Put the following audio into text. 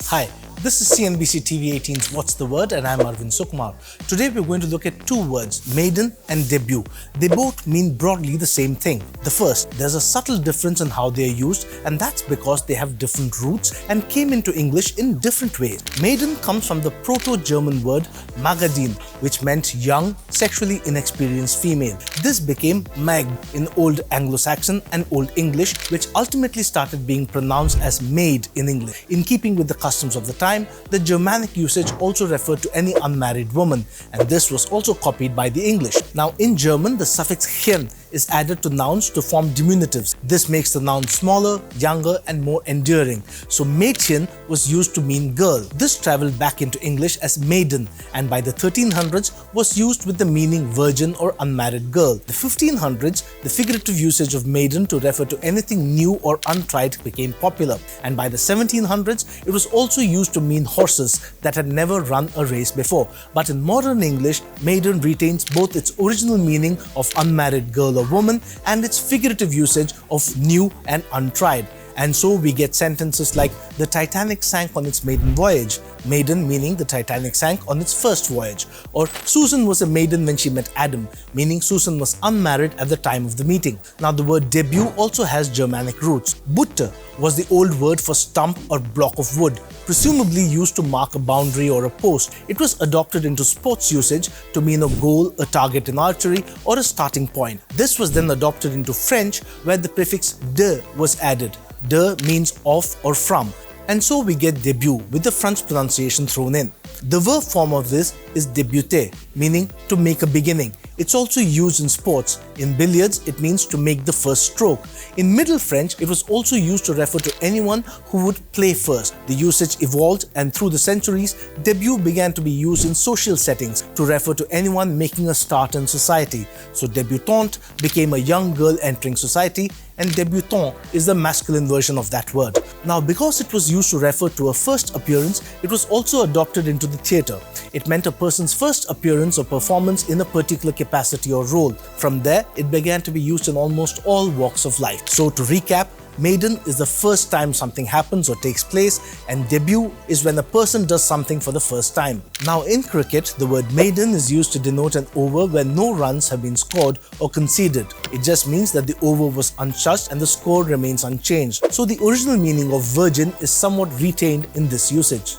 Hi, this is CNBC-TV18's What's the Word, and I'm Arvind Sukumar. Today we're going to look at two words, maiden and debut. They both mean broadly the same thing. The first, there's a subtle difference in how they are used, and that's because they have different roots and came into English in different ways. Maiden comes from the Proto-German word Magadin, which meant young, sexually inexperienced female. This became Mag in Old Anglo-Saxon and Old English, which ultimately started being pronounced as maid in English. In keeping with the customs of the time, the Germanic usage also referred to any unmarried woman, and this was also copied by the English. Now, in German, the suffix "chen" is added to nouns to form diminutives. This makes the noun smaller, younger, and more endearing. So Mädchen was used to mean girl. This traveled back into English as maiden, and by the 1300s was used with the meaning virgin or unmarried girl. The 1500s, the figurative usage of maiden to refer to anything new or untried became popular, and by the 1700s, it was also used to mean horses that had never run a race before. But in modern English, maiden retains both its original meaning of unmarried girl or woman and its figurative usage of new and untried. And so we get sentences like, the Titanic sank on its maiden voyage, maiden meaning the Titanic sank on its first voyage, or Susan was a maiden when she met Adam, meaning Susan was unmarried at the time of the meeting. Now the word debut also has Germanic roots. Butte was the old word for stump or block of wood, presumably used to mark a boundary or a post. It was adopted into sports usage to mean a goal, a target in archery, or a starting point. This was then adopted into French, where the prefix de was added. De means of or from, and so we get debut with the French pronunciation thrown in. The verb form of this is débuter, meaning to make a beginning. It's also used in sports. In billiards, it means to make the first stroke. In Middle French, it was also used to refer to anyone who would play first. The usage evolved, and through the centuries, debut began to be used in social settings to refer to anyone making a start in society. So débutante became a young girl entering society, and débutant is the masculine version of that word. Now, because it was used to refer to a first appearance, it was also adopted into the theatre. It meant a person's first appearance or performance in a particular capacity or role. From there, it began to be used in almost all walks of life. So to recap, maiden is the first time something happens or takes place, and debut is when a person does something for the first time. Now in cricket, the word maiden is used to denote an over where no runs have been scored or conceded. It just means that the over was untouched and the score remains unchanged. So the original meaning of virgin is somewhat retained in this usage.